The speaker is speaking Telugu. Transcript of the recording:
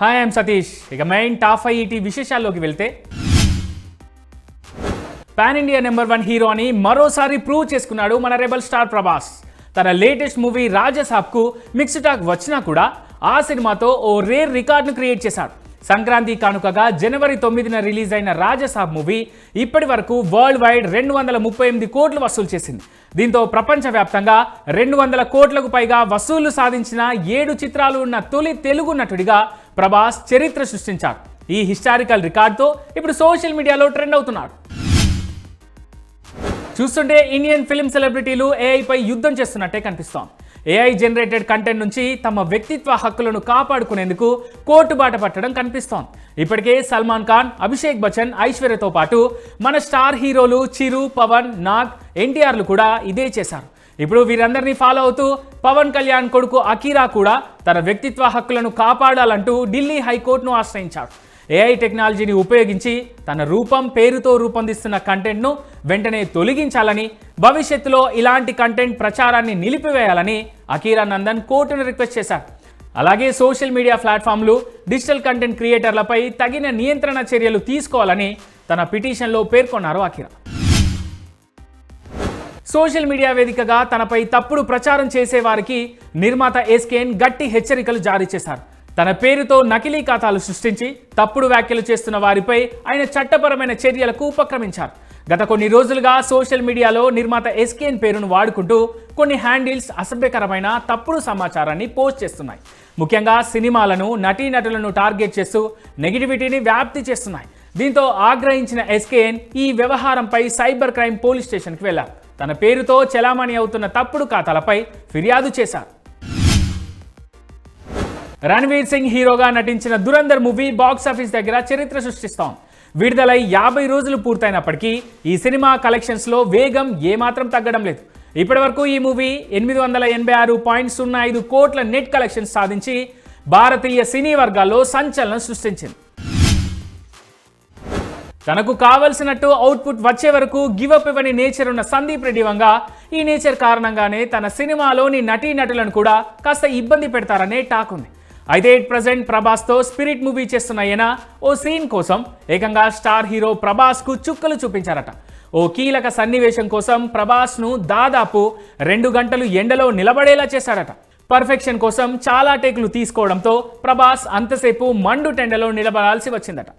Hi I'm Satish. ఇక మెయిన్ టాప్ 5 ఈటీ విశేషాల్లోకి వెళ్తే పాన్ ఇండియా నెంబర్ 1 హీరో అని మరోసారి ప్రూవ్ చేసుకున్నాడు మన రెబల్ స్టార్ ప్రభాస్. తన లేటెస్ట్ మూవీ రాజసాబ్కు మిక్స్డ్ టాక్ వచ్చినా కూడా ఆ సినిమాతో ఓ రేర్ రికార్డును క్రియేట్ చేశాడు. సంక్రాంతి కానుకగా జనవరి 9న రిలీజ్ అయిన రాజసాబ్ మూవీ ఇప్పటి వరకు వరల్డ్ వైడ్ 238 కోట్లు వసూలు చేసింది. దీంతో ప్రపంచవ్యాప్తంగా 200 కోట్లకు పైగా వసూళ్లు సాధించిన 7 చిత్రాలు ఉన్న తొలి తెలుగు నటుడిగా ప్రభాస్ చరిత్ర సృష్టించాడు. ఈ హిస్టారికల్ రికార్డుతో ఇప్పుడు సోషల్ మీడియాలో ట్రెండ్ అవుతున్నాడు. చూస్తుంటే ఇండియన్ ఫిల్మ్ సెలబ్రిటీలు ఏఐపై యుద్ధం చేస్తున్నట్టే కనిపిస్తోంది. ఏఐ జనరేటెడ్ కంటెంట్ నుంచి తమ వ్యక్తిత్వ హక్కులను కాపాడుకునేందుకు కోర్టు బాట పట్టడం కనిపిస్తోంది. ఇప్పటికే సల్మాన్ ఖాన్, అభిషేక్ బచ్చన్, ఐశ్వర్యతో పాటు మన స్టార్ హీరోలు చిరు, పవన్, నాగ్, ఎన్టీఆర్లు కూడా ఇదే చేశారు. ఇప్పుడు వీరందరినీ ఫాలో అవుతూ పవన్ కళ్యాణ్ కొడుకు అకీరా కూడా తన వ్యక్తిత్వ హక్కులను కాపాడాలంటూ ఢిల్లీ హైకోర్టును ఆశ్రయించాడు. ఏఐ టెక్నాలజీని ఉపయోగించి తన రూపం, పేరుతో రూపొందిస్తున్న కంటెంట్ను వెంటనే తొలగించాలని, భవిష్యత్తులో ఇలాంటి కంటెంట్ ప్రచారాన్ని నిలిపివేయాలని అకీరా నందన్ కోర్టును రిక్వెస్ట్ చేశారు. అలాగే సోషల్ మీడియా ప్లాట్ఫామ్లు, డిజిటల్ కంటెంట్ క్రియేటర్లపై తగిన నియంత్రణ చర్యలు తీసుకోవాలని తన పిటిషన్లో పేర్కొన్నారు అకీరా. సోషల్ మీడియా వేదికగా తనపై తప్పుడు ప్రచారం చేసే వారికి నిర్మాత ఎస్కేఎన్ గట్టి హెచ్చరికలు జారీ చేశారు. తన పేరుతో నకిలీ ఖాతాలు సృష్టించి తప్పుడు వ్యాఖ్యలు చేస్తున్న వారిపై ఆయన చట్టపరమైన చర్యలకు ఉపక్రమించారు. గత కొన్ని రోజులుగా సోషల్ మీడియాలో నిర్మాత ఎస్కేఎన్ పేరును వాడుకుంటూ కొన్ని హ్యాండిల్స్ అసభ్యకరమైన తప్పుడు సమాచారాన్ని పోస్ట్ చేస్తున్నాయి. ముఖ్యంగా సినిమాలను, నటీనటులను టార్గెట్ చేస్తూ నెగిటివిటీని వ్యాప్తి చేస్తున్నాయి. దీంతో ఆగ్రహించిన ఎస్కేఎన్ ఈ వ్యవహారంపై సైబర్ క్రైమ్ పోలీస్ స్టేషన్కి వెళ్లారు. తన పేరుతో చెలామణి అవుతున్న తప్పుడు ఖాతాలపై ఫిర్యాదు చేశారు. రణ్వీర్ సింగ్ హీరోగా నటించిన దురంధర్ మూవీ బాక్సాఫీస్ దగ్గర చరిత్ర సృష్టిస్తోంది. విడుదలై 50 రోజులు పూర్తయినప్పటికీ ఈ సినిమా కలెక్షన్స్లో వేగం ఏమాత్రం తగ్గడం లేదు. ఇప్పటి వరకు ఈ మూవీ 886.05 కోట్ల నెట్ కలెక్షన్స్ సాధించి భారతీయ సినీ వర్గాల్లో సంచలనం సృష్టించింది. తనకు కావలసినట్టు అవుట్పుట్ వచ్చే వరకు గివప్ ఇవ్వని నేచర్ ఉన్న సందీప్ రెడ్డి వంగ ఈ నేచర్ కారణంగానే తన సినిమాలోని నటీనటులను కూడా కాస్త ఇబ్బంది పెడతారనే టాక్ ఉంది. అయితే ప్రజెంట్ ప్రభాస్తో స్పిరిట్ మూవీ చేస్తున్న ఈయన ఓ సీన్ కోసం ఏకంగా స్టార్ హీరో ప్రభాస్కు చుక్కలు చూపించారట. ఓ కీలక సన్నివేశం కోసం ప్రభాస్ను దాదాపు 2 గంటలు ఎండలో నిలబడేలా చేశాడట. పర్ఫెక్షన్ కోసం చాలా టేకులు తీసుకోవడంతో ప్రభాస్ అంతసేపు మండు టెండలో నిలబడాల్సి వచ్చిందట.